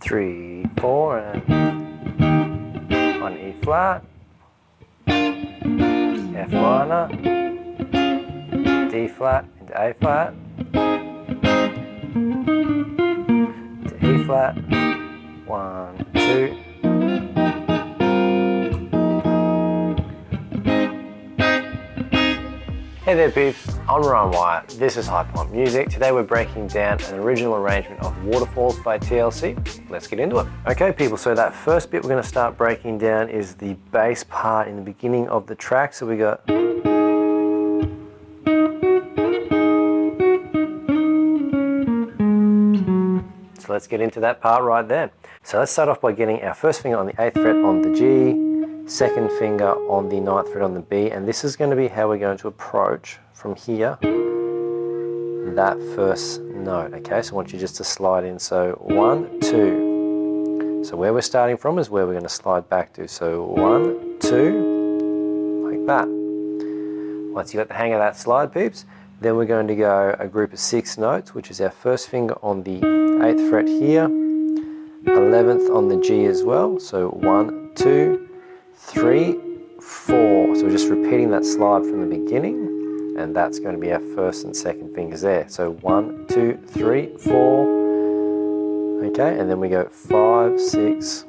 3, 4, and on E flat, F minor, D flat into A flat, to E flat, 1, 2. Hey there peeps, I'm Ryan Wyatt, this is High Point Music. Today we're breaking down an original arrangement of Waterfalls by TLC. Let's get into it. Okay people, so that first bit we're going to start breaking down is the bass part in the beginning of the track. So we got so let's get into that part right there. So let's start off by getting our first finger on the 8th fret on the G, second finger on the 9th fret on the B, and this is going to be how we're going to approach from here that first note. Okay, so I want you just to slide in. So 1, 2. So where we're starting from is where we're going to slide back to. So 1, 2, like that. Once you got the hang of that slide, peeps, then we're going to go a group of 6 notes, which is our first finger on the 8th fret here, 11th on the G as well. So 1, 2, 3, 4. So we're just repeating that slide from the beginning, and that's going to be our first and second fingers there. So 1, 2, 3, 4. Okay, and then we go 5, 6.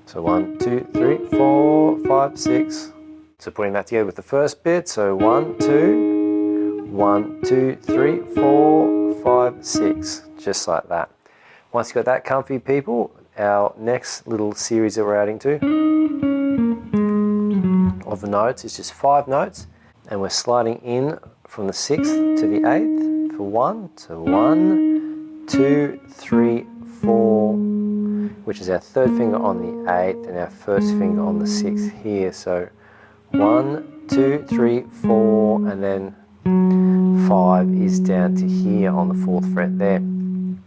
So 1, 2, 3, 4, 5, 6. So putting that together with the first bit. So 1, 2, 1, 2, 3, 4, 5, 6. Just like that. Once you've got that comfy, people, our next little series that we're adding to of the notes is just 5 notes, and we're sliding in from the 6th to the 8th for 1. So 1, 2, 3, 4, which is our third finger on the 8th and our first finger on the 6th here. So 1, 2, 3, 4, and then 5 is down to here on the 4th fret there.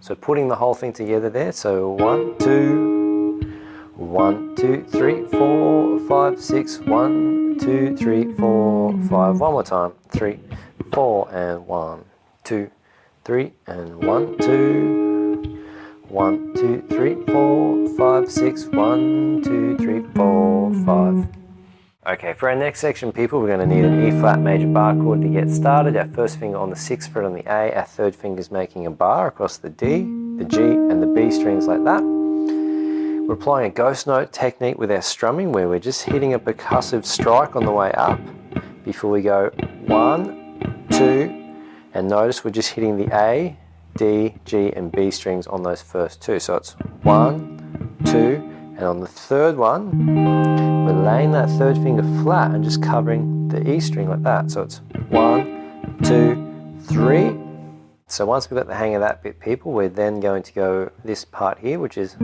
So putting the whole thing together there, so 1, 2, 1, 2, 3, 4, 5, 6, 1, 2, 3, 4, 5, one more time, 3, 4, and 1, 2, 3, and 1, 2, 1, 2, 3, 4, 5, 6, 1, 2, 3, 4, 5. Okay, for our next section, people, we're going to need an E flat major bar chord to get started. Our first finger on the 6th fret on the A, our third finger is making a bar across the D, the G, and the B strings like that. We're applying a ghost note technique with our strumming, where we're just hitting a percussive strike on the way up before we go 1, 2, and notice we're just hitting the A, D, G, and B strings on those first 2. So it's 1, 2, and on the third one, we're laying that third finger flat and just covering the E string like that. So it's 1, 2, 3. So once we've got the hang of that bit, people, we're then going to go this part here, which is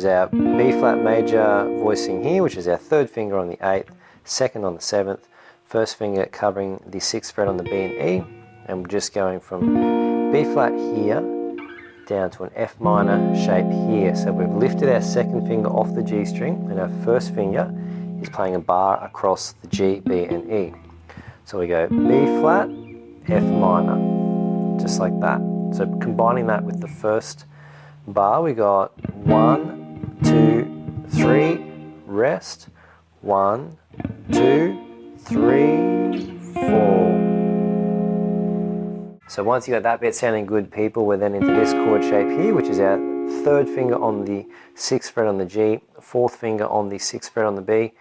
our B flat major voicing here, which is our third finger on the 8th, second on the 7th, first finger covering the 6th fret on the B and E, and we're just going from B flat here down to an F minor shape here. So we've lifted our second finger off the G string, and our first finger is playing a bar across the G, B, and E. So we go B flat, F minor, just like that. So combining that with the first bar, we got 1, 2, 3, rest, 1, 2, 3, 4. So once you got that bit sounding good, people, we're then into this chord shape here, which is our third finger on the 6th fret on the G, fourth finger on the 6th fret on the B.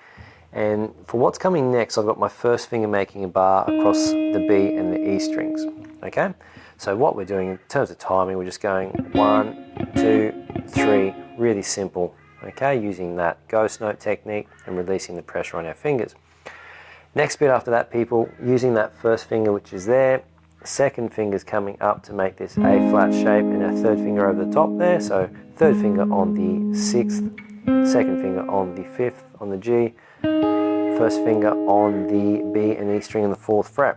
And for what's coming next, I've got my first finger making a bar across the B and the E strings. Okay? So what we're doing in terms of timing, we're just going 1, 2, 3, really simple. Okay? Using that ghost note technique and releasing the pressure on our fingers. Next bit after that, people, using that first finger which is there, second finger's coming up to make this A flat shape, and our third finger over the top there. So third finger on the 6th, second finger on the 5th on the G, first finger on the B and E string on the 4th fret.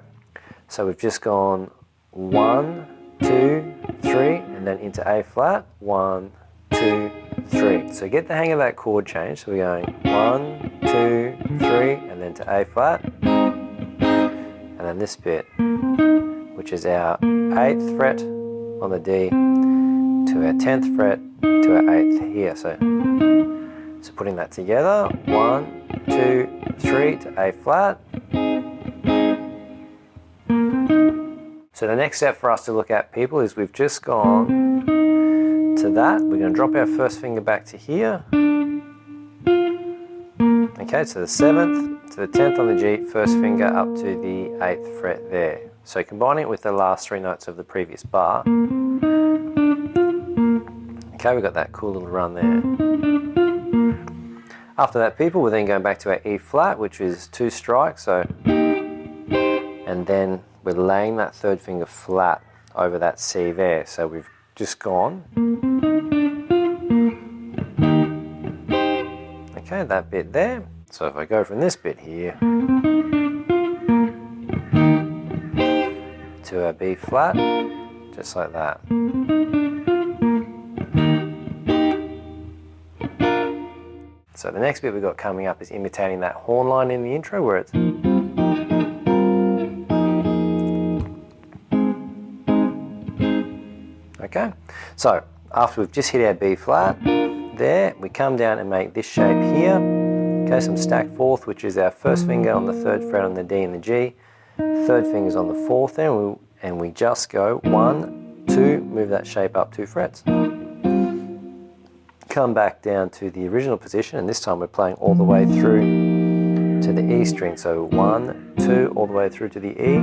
So we've just gone 1, 2, 3, and then into A flat, 1, 2, 3. So get the hang of that chord change. So we're going 1, 2, 3, and then to A flat, and then this bit. which is our 8th fret on the D, to our 10th fret, to our 8th here. So putting that together, 1, 2, 3 to A flat. So the next step for us to look at, people, is we've just gone to that. We're going to drop our first finger back to here. Okay, to the 7th, to the 10th on the G, first finger up to the 8th fret there. So combining it with the last 3 notes of the previous bar. Okay, we've got that cool little run there. After that, people, we're then going back to our E flat, which is 2 strikes. So, and then we're laying that 3rd finger flat over that C there. So we've just gone. Okay, that bit there. So if I go from this bit here to a B flat, just like that. So the next bit we've got coming up is imitating that horn line in the intro where it's okay. So after we've just hit our B flat there, we come down and make this shape here. Okay, some stacked 4th, which is our first finger on the 3rd fret on the D and the G, 3rd finger's on the 4th there, and we just go 1, 2, move that shape up 2 frets. Come back down to the original position, and this time we're playing all the way through to the E string. So 1, 2, all the way through to the E.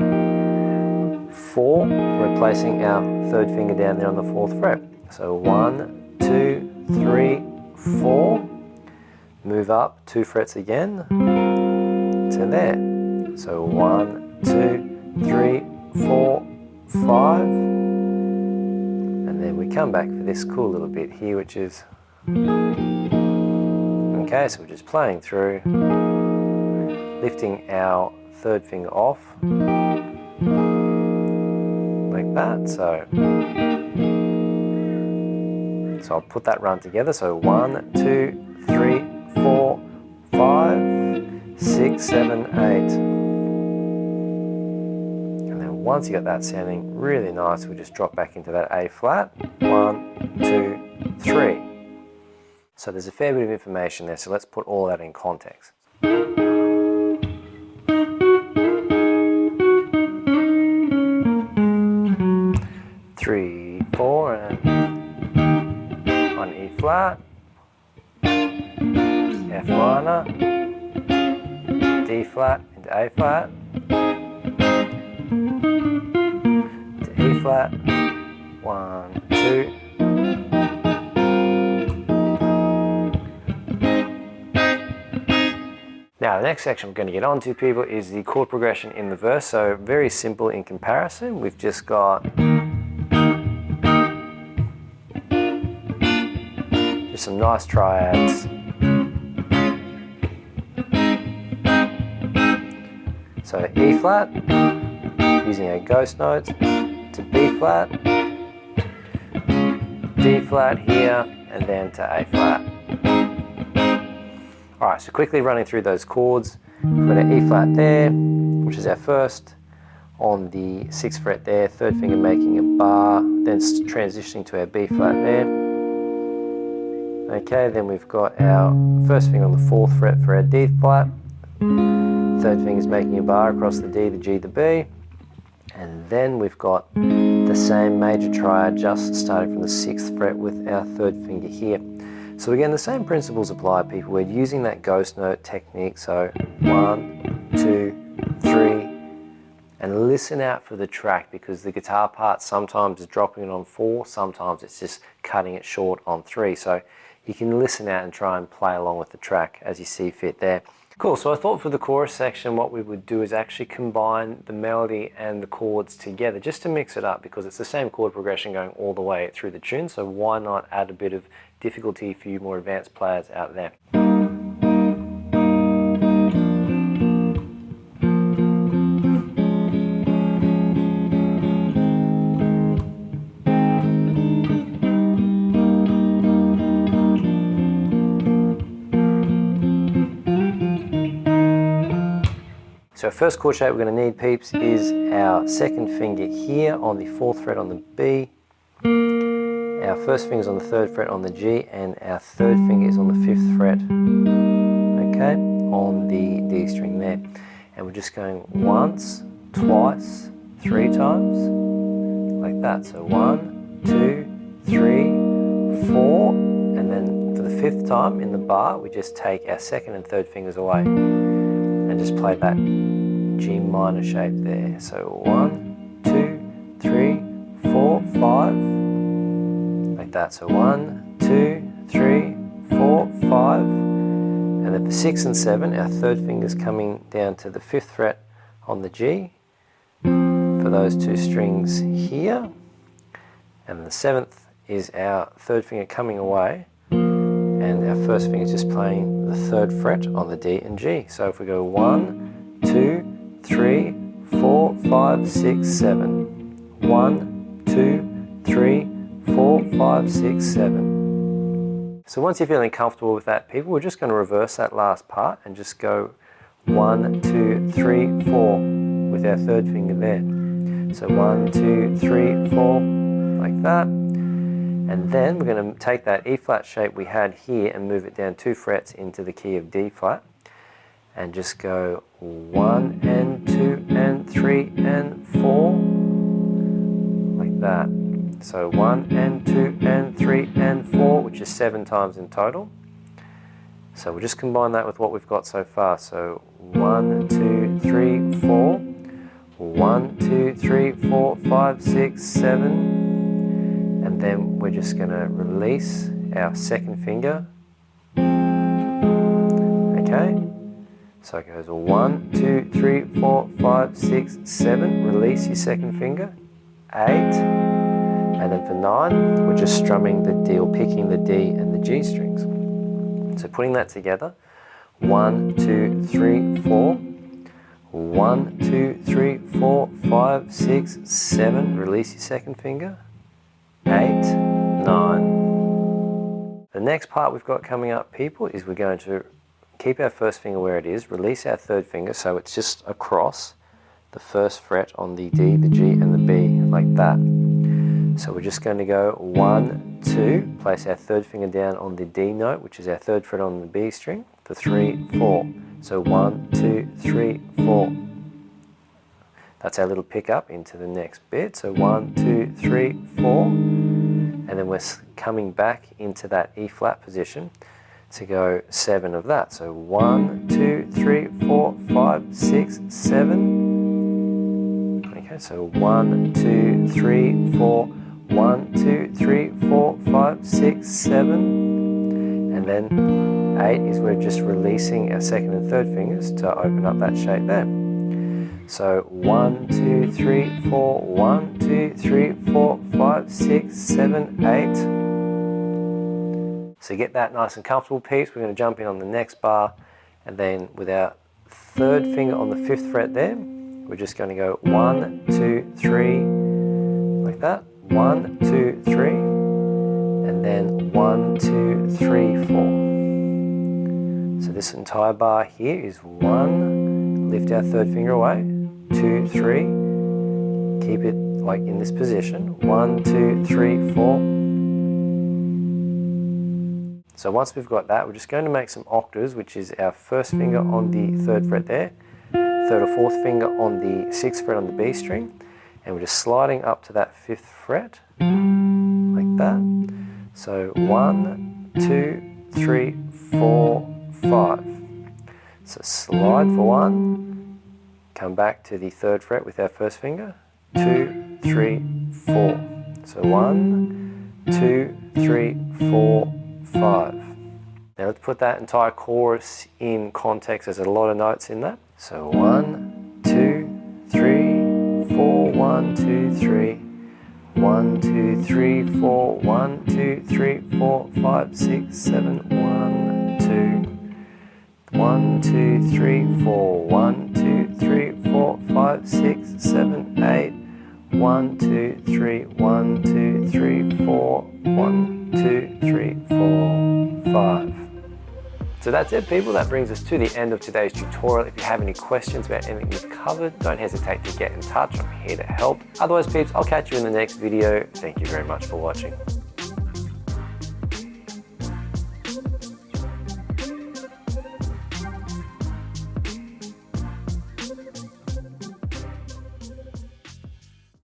4, we're placing our 3rd finger down there on the 4th fret. So 1, 2, 3, 4. Move up 2 frets again to there. So 1, 2, 3, 4, 5. And then we come back for this cool little bit here, which is okay, so we're just playing through, lifting our 3rd finger off like that. So I'll put that run together. So 1, 2, 3, 4, 5, 6, 7, 8. And then once you got that sounding really nice, we just drop back into that A flat. 1, 2, 3. So there's a fair bit of information there, so let's put all that in context. 3, 4, and on E flat, F minor, D flat into A flat, to E flat, 1, 2. Now the next section we're going to get on to, people, is the chord progression in the verse. So very simple in comparison. We've just got just some nice triads. So E flat, using our ghost notes, to B flat, D flat here, and then to A flat. Alright, so quickly running through those chords. We've got our E flat there, which is our first, on the 6th fret there, 3rd finger making a bar, then transitioning to our B flat there. Okay, then we've got our first finger on the 4th fret for our D flat, 3rd finger's making a bar across the D, the G, the B, and then we've got the same major triad just starting from the 6th fret with our 3rd finger here. So again, the same principles apply, people. We're using that ghost note technique. So 1, 2, 3, and listen out for the track, because the guitar part sometimes is dropping it on 4, sometimes it's just cutting it short on 3. So you can listen out and try and play along with the track as you see fit there. Cool, so I thought for the chorus section what we would do is actually combine the melody and the chords together just to mix it up, because it's the same chord progression going all the way through the tune, so why not add a bit of difficulty for you more advanced players out there. So our first chord shape we're going to need, peeps, is our second finger here on the 4th fret on the B, our first finger is on the 3rd fret on the G, and our 3rd finger is on the 5th fret, okay, on the D string there. And we're just going once, twice, 3 times, like that. So 1, 2, 3, 4, and then for the 5th time in the bar, we just take our 2nd and 3rd fingers away and just play that G minor shape there. So 1, 2, 3, 4, 5, like that. So 1, 2, 3, 4, 5, and then for 6 and 7, our 3rd finger's coming down to the 5th fret on the G for those 2 strings here, and then the 7th is our 3rd finger coming away, and our 1st finger is just playing the 3rd fret on the D and G. So if we go 1, 2, 3, 4, 5, 6, 7. 1, 2, 3, 4, 5, 6, 7. So once you're feeling comfortable with that, people, we're just going to reverse that last part and just go 1, 2, 3, 4 with our 3rd finger there. So 1, 2, 3, 4, like that. And then we're going to take that E flat shape we had here and move it down 2 frets into the key of D flat. And just go 1 and 2 and 3 and 4, like that. So 1 and 2 and 3 and 4, which is 7 times in total. So we'll just combine that with what we've got so far. So 1, 2, 3, 4, 1, 2, 3, 4, 5, 6, 7. And then we're just going to release our 2nd finger. Okay. So it goes 1, 2, 3, 4, 5, 6, 7. Release your 2nd finger. 8. And then for 9, we're just strumming the D, or picking the D and the G strings. So putting that together, 1, 2, 3, 4. 1, 2, 3, 4, 5, 6, 7. Release your 2nd finger. 8, 9. The next part we've got coming up, people, is we're going to keep our 1st finger where it is, release our 3rd finger so it's just across the 1st fret on the D, the G and the B, like that. So we're just going to go 1, 2, place our 3rd finger down on the D note, which is our 3rd fret on the B string, for 3, 4. So 1, 2, 3, 4. That's our little pickup into the next bit. So 1, 2, 3, 4. And then we're coming back into that E flat position to go 7 of that. So 1, 2, 3, 4, 5, 6, 7. Okay, so 1, 2, 3, 4, 1, 2, 3, 4, 5, 6, 7. And then 8 is we're just releasing our 2nd and 3rd fingers to open up that shape there. So 1, 2, 3, 4, 1, 2, 3, 4, 5, 6, 7, 8. So get that nice and comfortable, peeps. We're going to jump in on the next bar, and then with our 3rd finger on the 5th fret there, we're just going to go 1, 2, 3, like that. 1, 2, 3, and then 1, 2, 3, 4. So this entire bar here is 1, lift our 3rd finger away, 2, 3, keep it like in this position, 1, 2, 3, 4. So once we've got that, we're just going to make some octaves, which is our 1st finger on the 3rd fret there, 3rd or 4th finger on the 6th fret on the B string, and we're just sliding up to that 5th fret, like that. So 1, 2, 3, 4, 5. So slide for 1, come back to the 3rd fret with our 1st finger, 2, 3, 4. So 1, 2, 3, 4, 5. Now let's put that entire chorus in context. There's a lot of notes in that. So 1, 2, 3, 4, 1, 2, 3. 1, 2, 3, 4, 1, 2, 3, 4, 5, 6, 7, 1, 2. 1, 2, 3, 4, 1, 2, 3, 4, 5, 6, 7, 8. 1, 2, 3, 1, 2, 3, 4, 1, 2, 3, 4, 5. So that's it, people. That brings us to the end of today's tutorial. If you have any questions about anything we've covered, don't hesitate to get in touch. I'm here to help. Otherwise, peeps, I'll catch you in the next video. Thank you very much for watching.